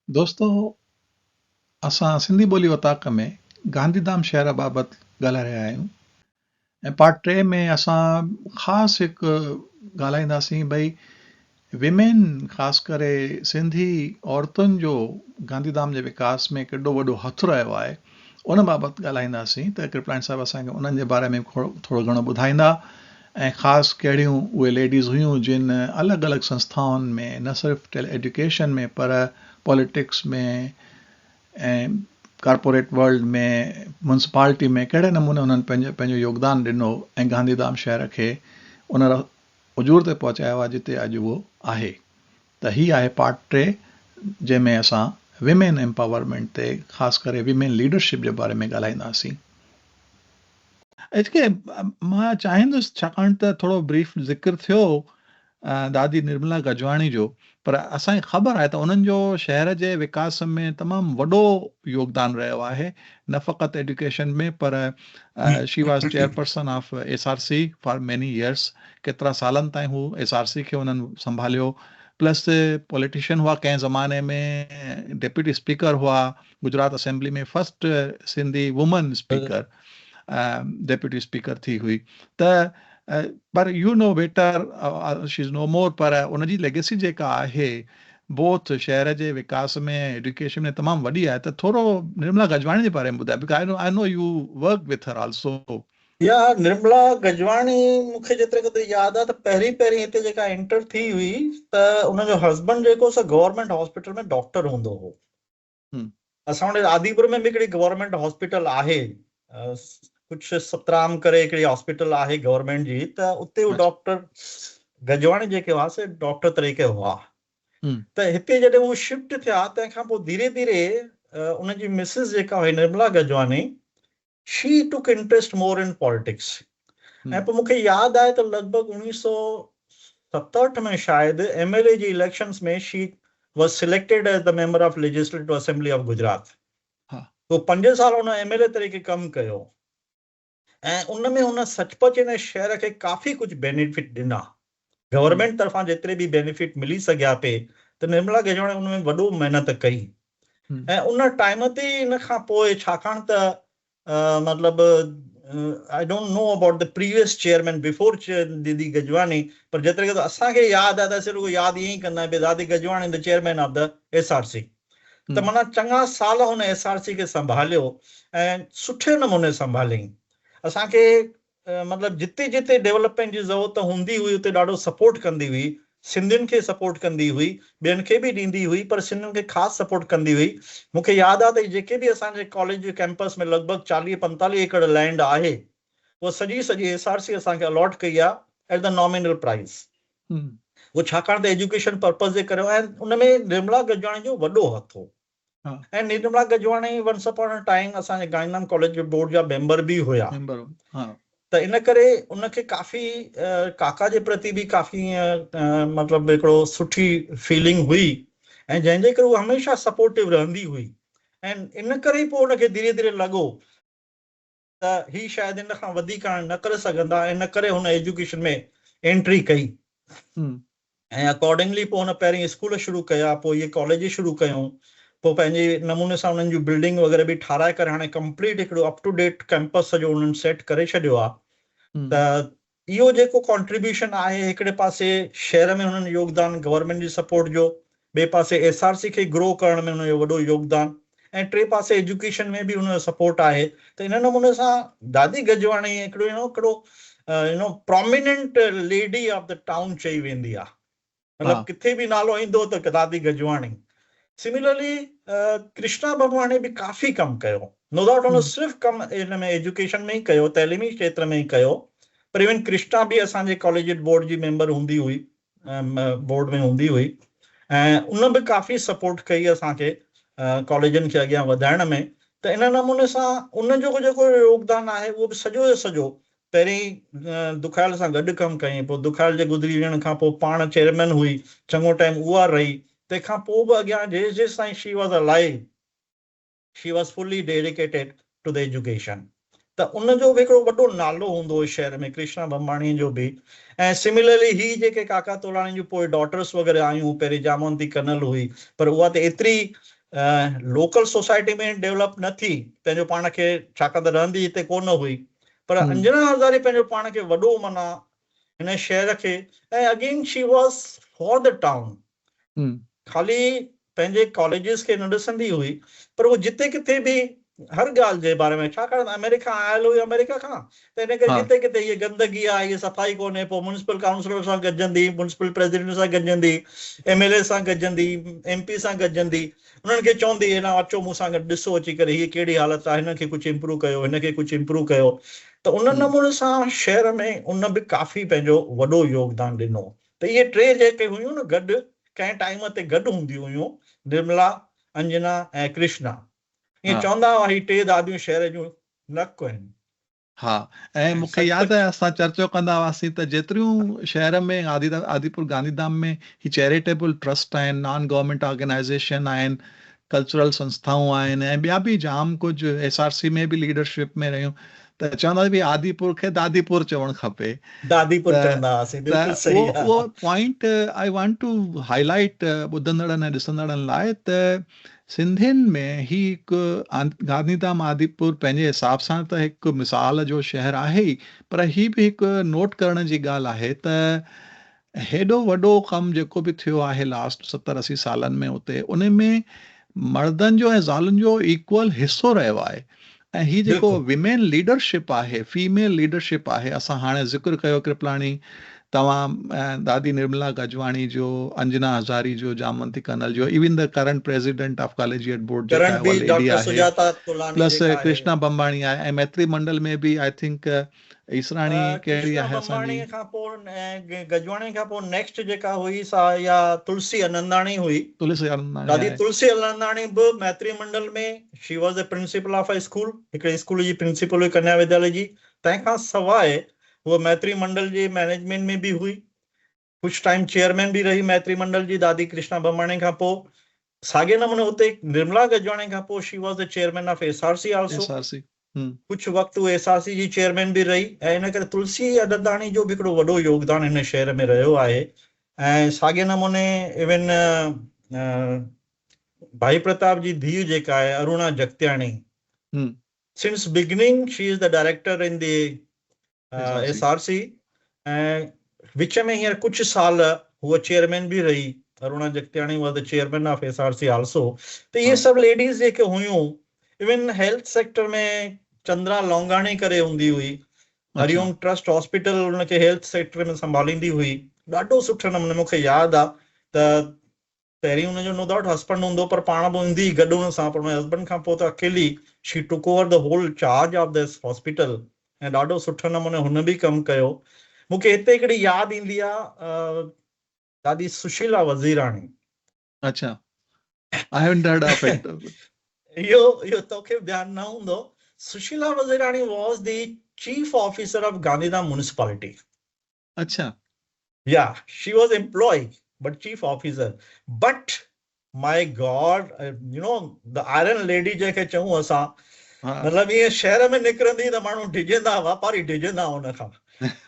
दोस्तों, असां सिंधी ॿोली वताक में गांधीधाम शहर बाबति ॻाल्हाए रहिया आहियूं ऐं पार्ट 3 में असां ख़ासि हिकु ॻाल्हाईंदासीं भई विमेन ख़ासि करे सिंधी औरतुनि जो गांधीधाम जे विकास में केॾो वॾो हथु रहियो आहे उन बाबति ॻाल्हाईंदासीं त कृपलाणी साहिबु असांखे उन्हनि जे बारे में थोरो घणो ॿुधाईंदा ऐं ख़ासि कहिड़ियूं उहे लेडीज़ हुयूं जिन अलॻि अलॻि संस्थाउनि में न सिर्फ़ु एजुकेशन में पर पॉलिटिक्स में ऐं कॉर्पोरेट वर्ल्ड में म्यूनसिपालिटी में कहिड़े नमूने उन्हनि पंहिंजो योगदान ॾिनो ऐं गांधीधाम शहर खे उन उजूर ते पहुचायो आहे जिते अॼु उहो आहे। त हीअ आहे पार्ट 3 जंहिंमें असां विमेन एम्पावरमेंट ते ख़ासि करे विमेन लीडरशिप जे बारे में ॻाल्हाईंदासीं। हिते मां चाहींदुसि छाकाणि त थोरो ब्रीफ ज़िक्र थियो दादी निर्मला गजवाणी जो, पर असांखे ख़बर आहे त उन्हनि जो शहर जे विकास में तमामु वॾो योगदान रहियो आहे, न फ़क़ति एजुकेशन में पर she was chairperson of SRC for many years. केतिरा सालनि ताईं हू SRC खे उन्हनि संभालियो, प्लस पॉलिटिशियन हुआ कंहिं ज़माने में, डेप्यूटी स्पीकर हुआ, गुजरात असेंबली में first Sindhi woman speaker deputy speaker थी हुई। त पर you know better she is no more, पर उनजी लेगेसी जेका आहे बोथ शहर जे विकास में एजुकेशन में तमामु वॾी आहे। त थोरो निर्मला गजवाणी जे बारे में ॿुधायो, because I know U work with her also. या निर्मला गजवाणी मूंखे जेतिरे क़दुरु यादि आहे त पहिरीं हिते जेका एंटर थी हुई त उनजो हस्बैंड जेको सो गवर्नमेंट हॉस्पिटल में डॉक्टर हूंदो हो। असां वटि आदिपुर में बि हिकिड़ी गवर्नमेंट हॉस्पिटल आहे, कुझु सतराम करे हिकिड़ी हॉस्पिटल आहे गवर्नमेंट जी, त उते उहो डॉक्टर गजवाणी जेके हुआ से डॉक्टर तरीक़े हुआ। त हिते जॾहिं उहो शिफ्ट थिया तंहिंखां पोइ धीरे धीरे उनजी मिसिस जेका हुई Nirmala Gajwani, she took interest more in politics. ऐं पोइ मूंखे यादि आहे त लॻभॻि 1967 में शायदि MLA जी इलेक्शंस में she was selected as the member of Legislative Assembly of Gujarat. पोइ 5 साल हुन MLA तरीक़े कमु कयो ऐं उन में हुन सचपच हिन शहर खे काफ़ी कुझु बेनिफिट ॾिना, गवर्नमेंट तरफ़ां जेतिरे बि बेनिफिट मिली सघिया पिए त निर्मला गजवाणी उन में वॾो महिनत कई। ऐं उन टाइम ते इन खां पोइ छाकाणि त मतलब I don't know about the previous chairman before दीदी गजवाणी, पर जेतिरे क़दुरु असांखे यादि आहे त सिर्फ़ु यादि ईअं ई कंदा आहियूं दादी Gajwani the chairman of the SRC। त माना चङा साल हुन SRC खे संभालियो ऐं सुठे नमूने संभालियईं। असांखे मतलब जिते जिते डेवलपमेंट जी ज़रूरत हूंदी हुई उते ॾाढो सपोर्ट कंदी हुई, सिंधियुनि खे सपोर्ट कंदी हुई, ॿियनि खे बि ॾींदी हुई, पर सिंधियुनि खे ख़ासि सपोर्ट कंदी हुई। मूंखे यादि आहे त जेके बि असांजे कॉलेज जे कैंपस में लॻभॻि 40-45 एकड़ लैंड आहे, उहा सॼी SRC असांखे अलॉट कई आहे एट द नॉमिनल प्राइस। उहो छाकाणि त एजुकेशन पर्पज़ जे करे, ऐं उन में निर्मला गजवाणी जो वॾो हथ हो। ऐं Nirmala Gajwani once upon a time असांजे गांधीधाम कॉलेज जो बोर्ड जा मेंबर बि हुया। त इन करे उनखे काफ़ी काका जे प्रति बि काफ़ी मतिलबु हिकिड़ो सुठी फीलिंग हुई ऐं जंहिंजे करे उहा हमेशह सपोर्टिव रहंदी हुई। ऐं इन करे ई पोइ उनखे धीरे धीरे लॻो त ही शायदि इन खां वधीक न करे सघंदा, इन करे हुन एजुकेशन में एंट्री कई। ऐं अकॉर्डिंगली पोइ हुन पहिरीं स्कूल शुरू कया, पोइ इहे कॉलेज शुरू कयूं, पोइ पंहिंजे नमूने सां उन्हनि जूं बिल्डिंग वग़ैरह बि ठाराए करे हाणे कंप्लीट हिकिड़ो अप टू डेट कैंपस सॼो उन्हनि सेट करे छॾियो आहे। त इहो जेको कॉन्ट्रीब्यूशन आहे, हिकिड़े पासे शहर में हुननि योगदान गवर्नमेंट जी सपोर्ट जो, ॿिए पासे SRC खे ग्रो करण में हुनजो वॾो योगदान, ऐं टे पासे एजुकेशन में बि हुनजो सपोर्ट आहे। त इन नमूने सां दादी गजवाणी हिकिड़ो prominent lady of the town चई वेंदी आहे। मतलब किथे बि नालो ईंदो त दादी गजवाणी। सिमिलरली कृष्णा भगवाणी बि काफ़ी कमु कयो, नो डाउट हुन सिर्फ़ु कमु इन में एजुकेशन में ई कयो, तैलीमी क्षेत्र में ई कयो, पर इवन कृष्णा बि असांजे कॉलेज बोर्ड जी मेंबर हूंदी हुई, बोर्ड में हूंदी हुई, ऐं उन बि काफ़ी सपोर्ट कई असांखे कॉलेजनि खे अॻियां वधाइण में। त इन नमूने सां उनजो जेको योगदान आहे उहो बि सॼो जो सॼो पहिरीं दुखायल सां गॾु कमु कयईं, पोइ दुखायल जे गुज़री वञण खां पोइ पाण चेयरमैन हुई, चङो टाइम उहा रही, तंहिंखां पोइ बि अॻियां जेसि ताईं she was alive she was fully dedicated to the education. त उनजो बि हिकिड़ो वॾो नालो हूंदो हुओ शहर में, कृष्णा भंबाणी जो बि। ऐं सिमिलरली ही जेके काका तोलाणी जूं पोइ डॉटर्स वग़ैरह आयूं, पहिरीं जामवंती कनल हुई, पर उहा त एतिरी लोकल सोसाइटी में डेवलप न थी पंहिंजो पाण खे, छाकाणि त रहंदी हिते कोन हुई, पर अंजना हज़ारे पंहिंजो पाण खे वॾो माना हिन शहर खे, ऐं again she was for the town, ख़ाली पंहिंजे कॉलेजिस खे न ॾिसंदी हुई, पर उहो जिते किथे बि हर ॻाल्हि जे बारे में, छाकाणि त अमेरिका आयल हुई अमेरिका खां, त हिन करे जिते किथे हीअ गंदगी आहे, हीअ सफ़ाई कोन्हे, पोइ म्युनिसिपल काउंसलर सां गॾिजंदी, म्युनिसिपल प्रेसिडेंट सां गॾिजंदी, MLA सां गॾिजंदी, MP सां गॾिजंदी, उन्हनि खे चवंदी न अचो मूंसां गॾु ॾिसो अची करे हीअ कहिड़ी हालत आहे, हिनखे कुझु इम्प्रूव कयो, हिनखे कुझु इम्प्रूव कयो। त उन नमूने सां शहर में उन बि काफ़ी पंहिंजो वॾो योगदान ॾिनो। त इहे टे जेके हुयूं न गॾु कंहिं टाइम ते गॾु हूंदियूं हुयूं, निर्मला, अंजना ऐं कृष्णा, ईअं चवंदा हुआ ही टे दादियूं शहर जूं नक आहिनि। हा, ऐं मूंखे यादि आहे असां चर्चो कंदा हुआसीं त जेतिरियूं शहर में आदिपुर गांधीधाम में ही चैरिटेबल ट्रस्ट आहिनि, नॉन गवर्नमेंट ऑर्गेनाइज़ेशन आहिनि, कल्चरल संस्थाऊं आहिनि, ऐं ॿिया बि जाम कुझु SRC में बि लीडरशिप में रहियूं, त चवंदा हुआ आदिपुर खे दादीपुर चवणु खपे। दादीपुर चवंदा हुआसीं, बिल्कुलु सही आहे। उहो point I want to highlight ॿुधंदड़नि ऐं ॾिसंदड़नि लाइ त सिंधियुनि में ही हिकु गांधीधाम आदिपुर पंहिंजे हिसाब सां त हिकु मिसाल जो शहर आहे ई, पर ही बि हिकु नोट करण जी ॻाल्हि आहे त हेॾो वॾो कमु जेको बि थियो आहे लास्ट 70-80 सालनि में उते, उन में मर्दनि जो ऐं ज़ालुनि जो इक्वल हिसो रहियो आहे। ऐं ही जेको विमेन लीडरशिप आहे, फीमेल लीडरशिप आहे, असां हाणे ज़िक्र कयो कृपलाणी, तव्हां दादी निर्मला गजवाणी जो, अंजना हज़ारी जो, जामवंती कनल जो, even the current president of collegiate board जेका आहे, लेडी आहे, प्लस कृष्णा बंबाणी आहे, ऐं मैत्री मंडल में बि आई थिंक ईसराणी कहिड़ी आहे असांजी, खां पोइ गजवाणी खां पोइ नेक्स्ट जेका हुई सा या तुलसी आनंदाणी हुई। दादी तुलसी आनंदाणी बि मैत्री मंडल में she was the principle of a school, हिकिड़े स्कूल जी प्रिंसिपल हुई कन्या विद्यालय जी। तंहिंखां सवाइ उहा मैत्री मंडल जे मैनेजमेंट में बि हुई, कुझु टाइम चेयरमैन बि रही मैत्री मंडल जी दादी कृष्णा बंबाणी खां पोइ। साॻे नमूने हुते निर्मला गजवाणी खां पोइ she was the chairman of SRC also, कुझु वक़्तु उहे SRC जी चेयरमैन बि रही, ऐं इन करे तुलसी आनंदाणी जो बि हिकिड़ो वॾो योगदान हिन शहर में रहियो आहे। ऐं साॻे नमूने इवन भाई प्रताप जी धीउ जेका आहे Aruna Jagtiani, since beginning she is the director in the SRC, ऐं विच में हींअर कुझु साल हूअ चेयरमैन बि रही, Aruna Jagtiani was the chairman of SRC also. त इहे सभु लेडीज़ जेके हुयूं, इवन हेल्थ सेक्टर में चंद्रा लौंगाणी करे हूंदी हुई, हरिओम ट्रस्ट हॉस्पिटल उनखे हेल्थ सेक्टर में संभालींदी हुई, ॾाढो सुठे नमूने। मूंखे यादि आहे त पहिरीं हुनजो नो डाउट हस्बैंड हूंदो, पर पाण बि ईंदी गॾु हुन सां, पर हुन हस्बैंड खां पोइ त अकेली she took over the whole charge of this hospital, ऐं ॾाढो सुठे नमूने हुन बि कमु कयो। मूंखे हिते हिकिड़ी यादि ईंदी आहे, दादी सुशीला वज़ीराणी। अच्छा, I haven't heard of it. इहो तोखे ध्यानु न हूंदो। Sushila वज़ीराणी was the chief officer of Gandhidham municipality. अच्छा, yeah, she was employee but chief officer, but my God, you know, the iron lady जेके चऊं असां, मतलब ये शहर में निकरंदी त माण्हू डिॼंदा, वापारी डिॼंदा हुन खां।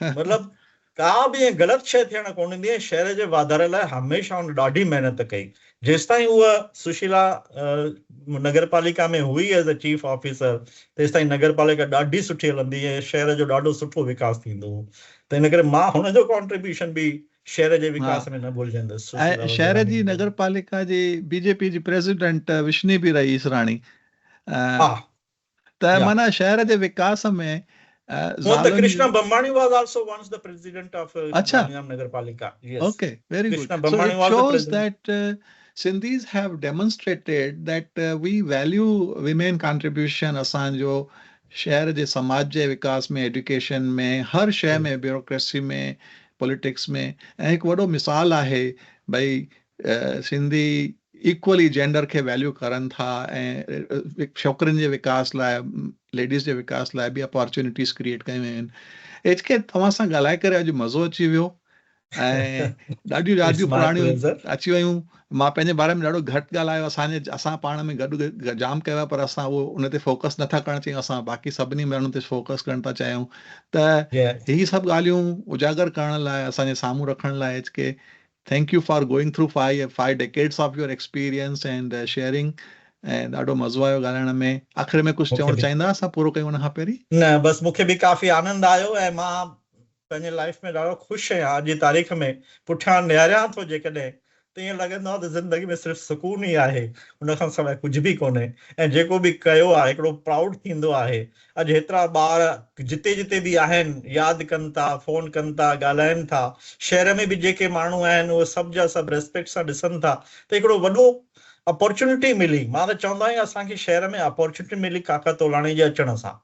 मतलब का बि ग़लति शइ थियण कोन ॾींदी, शहर जे वाधारे लाइ हमेशह हुन ॾाढी महिनत कई। जेसिताईं उहा सुशीला नगर पालिका में हुई एज अ चीफ ऑफिसर, तेसिताईं नगर पालिका ॾाढी सुठी हलंदी ऐं शहर जो ॾाढो सुठो विकास थींदो हो। त इन करे मां हुनजो कॉन्ट्रीब्यूशन बि शहर जे विकास में न भुलजंदुसि। ऐं शहर जी नगर पालिका जी BJP जी प्रेसिडेंट विष्णी बि रही ईसराणी, त माना शहर जे विकास में Krishna Bambani was also once the president of Gandhidham Nagarpalika. Yes. Okay, very Krishna good. Bambani So it shows that Sindhis have demonstrated that we value women contribution असांजो शहर जे समाज जे विकास में, एजुकेशन में, हर शइ में, ब्यूरोक्रेसी में, पॉलिटिक्स में। ऐं हिकु वॾो मिसाल आहे भई सिंधी इक्वली जेंडर खे वैल्यू करनि था ऐं छोकिरियुनि जे विकास लाइ, लेडीज़ जे विकास लाइ बि अपॉर्चुनिटीज़ क्रिएट कयूं आहिनि। HK तव्हां सां ॻाल्हाए करे अॼु मज़ो अची वियो ऐं ॾाढियूं पुराणियूं अची वियूं। मां पंहिंजे बारे में ॾाढो घटि ॻाल्हायो, असां पाण में गॾु जाम कयो आहे, पर असां उहो उन ते फोकस नथा करणु चाहियूं, असां बाक़ी सभिनी माण्हुनि ते फोकस करणु था चाहियूं। त हीअ सभु ॻाल्हियूं उजागर करण लाइ, असांजे साम्हूं रखण लाइ HK thank you for going through five decades of your experience and sharing. ऐं ॾाढो मज़ो आयो ॻाल्हाइण में. आख़िर में कुझु चवणु चाहींदा असां पूरो कयूं हुन खां पहिरीं? न, बसि मूंखे बि काफ़ी आनंद आयो ऐं मां पंहिंजे लाइफ में ॾाढो ख़ुशि आहियां. अॼु जी तारीख़ में पुठियां निहारियां थो जेकॾहिं त ईअं लॻंदो आहे त ज़िंदगी में सिर्फ़ु सुकून ई आहे, उन खां सवाइ कुझु बि कोन्हे. ऐं जेको बि कयो आहे हिकिड़ो प्राउड थींदो आहे. अॼु हेतिरा ॿार जिते जिते बि आहिनि यादि कनि था, फ़ोन कनि था, ॻाल्हाइनि था. शहर में बि जेके माण्हू आहिनि उहे सभु जा सभु रिस्पेक्ट सां ॾिसनि था त हिकिड़ो वॾो अपॉर्चुनिटी मिली. मां त चवंदो आहियां असांखे शहर में अपॉर्चुनिटी मिली काका तोलाणी जे अचण सां.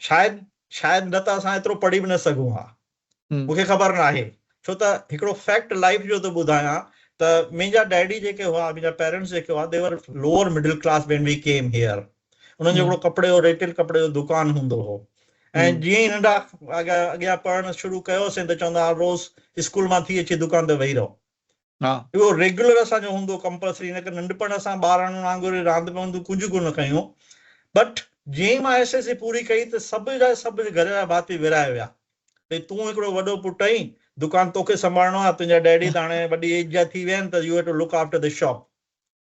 शायदि न त असां एतिरो पढ़ी बि न सघूं हा, मूंखे ख़बर न आहे. छो त हिकिड़ो फैक्ट लाइफ जो थो ॿुधायां त मुंहिंजा डैडी जेके हुआ, मुंहिंजा पेरेंट्स जेके हुआ, दे वर lower middle class when we came here. उन्हनि जो हिकिड़ो कपिड़े जो रिटेल कपिड़े जो दुकानु हूंदो हो. ऐं जीअं ई नंढा अॻियां पढ़णु शुरू कयोसीं त चवंदा हुआ रोज़ स्कूल मां थी अची दुकान ते वेही रहो. इहो रेगुलर असांजो हूंदो, कंपल्सरी. इन करे नंढपण असां ॿारनि वांगुरु रांदि वांगुरु कुझु कोन कयूं. बट जीअं ई मां एसएससी पूरी कई त सभु जा सभु घर जा भाती विराए विया. भई तूं हिकिड़ो वॾो पुटु आहीं, दुकान तोखे संभालणो आहे. तुंहिंजा डैडी त हाणे वॾी एज जा थी विया आहिनि त you have to look after the shop.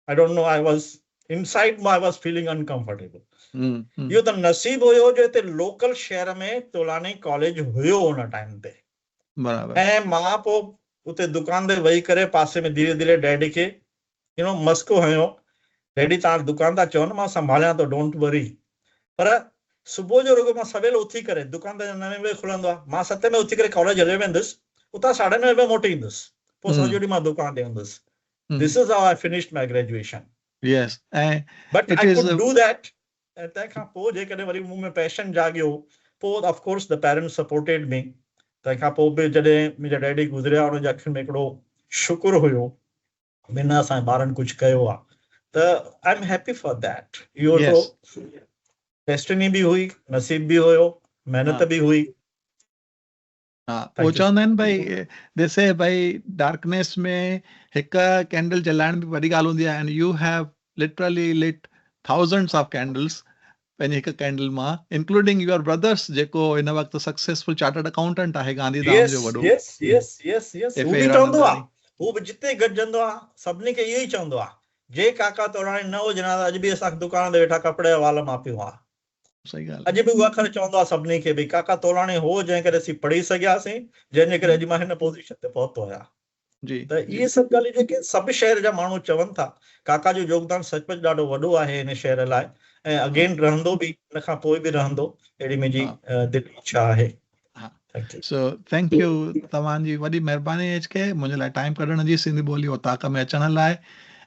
I don't know, I was inside I was feeling uncomfortable. इहो त नसीबु हुयो जो हिते लोकल शहर में तोलानी कॉलेज हुयो हुन टाइम ते. ऐं मां पोइ उते दुकान ते वेही करे पासे में धीरे धीरे डैडी खे मस्को हयो. डैडी तव्हां दुकान था चओ न, मां संभालियां थो, डोंट वरी. पर सुबुह जो रुगो मां सवेल उथी करे, दुकान त 9 बजे खुलंदो आहे, मां 7 में उथी करे कॉलेज हली वेंदुसि. उतां 9:30 बजे मोटी ईंदुसि. पोइ सॼो ॾींहुं मां दुकान ते हूंदुसि. This is how I finished my graduation. Yes, but I could do that. ऐं तंहिंखां पोइ जेकॾहिं वरी मूं में पैशन जाॻियो, पोइ of course the parents supported me. तंहिंखां पोइ बि जॾहिं मुंहिंजा डैडी गुज़रिया, हुनजे अखियुनि में हिकिड़ो शुक्र हुयो बिना असांजे ॿारनि कुझु कयो आहे. त I am happy for that. इहो डेस्टिनी बि हुई, नसीब बि हुयो, महिनत बि हुई. वो चवंदा आहिनि भाई, ॾिसे भाई डार्कनेस में हिकु कैंडल जलाइण बि वॾी ॻाल्हि हूंदी आहे. And you have literally lit thousands of candles पंहिंजी हिकु कैंडल मां, इंक्लूडिंग योर ब्रदर्स जेको हिन वक़्तु सक्सेसफुल चार्टर्ड अकाउंटेंट आहे, गांधीधाम जो वॾो. हू बि जिते गॾिजंदो आहे सभिनी खे इहो ई चवंदो आहे, जे काका तोलाणी न हुजनि हा त अॼु बि असां दुकान ते वेठा कपिड़े जा वाल मापियूं हा. सही ॻाल्हि. अॼु बि उहा अखर चवंदो आहे सभिनी खे, भई काका तोलाणी हो जंहिं करे असीं पढ़ी सघियासीं, जंहिंजे करे अॼु मां हिन पोज़ीशन ते पहुतो आहियां. त इहे सभु ॻाल्हियूं जेके सभु शहर जा माण्हू चवनि था, काका जो योगदान सचमुच ॾाढो वॾो आहे हिन शहर लाइ. ऐं अगेन रहंदो बि, हिन खां पोइ बि रहंदो, अहिड़ी मुंहिंजी दिलि इच्छा आहे. So thank U. तव्हांजी वॾी महिरबानी एच के मुंहिंजे लाइ टाइम कढण जी, सिंधी ॿोली ओताक में अचण लाइ,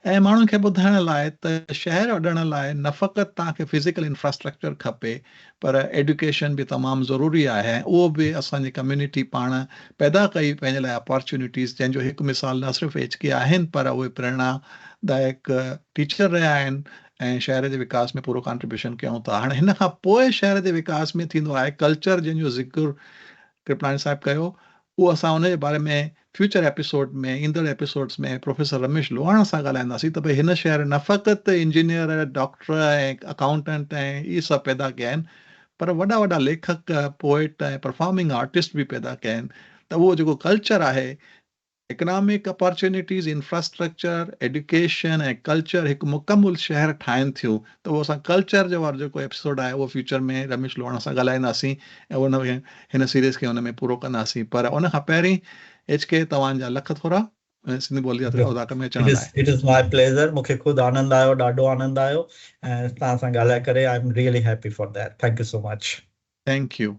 ऐं माण्हुनि खे ॿुधाइण लाइ त शहर वॾण लाइ न फ़क़ति तव्हांखे फिज़िकल इंफ्रास्ट्रक्चर खपे, पर एडुकेशन बि तमामु ज़रूरी आहे. ऐं उहो बि असांजी कम्यूनिटी पाण पैदा कई पंहिंजे लाइ अपॉर्चुनिटीज़, जंहिंजो हिकु मिसाल न सिर्फ़ु एच के आहिनि, पर उहे प्रेरणादायक टीचर रहिया आहिनि ऐं शहर जे विकास में पूरो कॉन्ट्रीब्यूशन कयूं था. हाणे हिन खां पोइ शहर जे विकास में थींदो आहे कल्चर, जंहिंजो ज़िक्र कृपलानी साहिबु कयो. उहो असां उन जे बारे में फ्यूचर एपिसोड में, ईंदड़ एपिसोड्स में प्रोफेसर रमेश लोहाणा सां ॻाल्हाईंदासीं त भई हिन शहर न फ़क़ति इंजीनियर, डॉक्टर ऐं अकाउंटेंट ऐं इहे सभु पैदा कया आहिनि, पर वॾा वॾा लेखक, पोइट ऐं परफॉर्मिंग आर्टिस्ट बि पैदा कया आहिनि. त उहो जेको कल्चर आहे, इकनॉमिक अपॉर्चुनिटीज़, इंफ्रास्ट्रक्चर, एजुकेशन ऐं कल्चर हिकु मुकमल शहर ठाहिनि थियूं. त उहो असां कल्चर जो वारो जेको एपिसोड आहे उहो फ्यूचर में रमेश लोहाणा सां ॻाल्हाईंदासीं ऐं उन में हिन सीरीज़ खे हुन में पूरो कंदासीं. पर उन खां पहिरीं एच के तव्हांजा लख थोरा सिंधी ॿोली ओताक में अचण लाइ. It is my pleasure. मूंखे ख़ुदि आनंद आयो, ॾाढो आनंद आयो, ऐं तव्हां सां ॻाल्हाए करे I am really happy for that. Thank you so much. Thank U.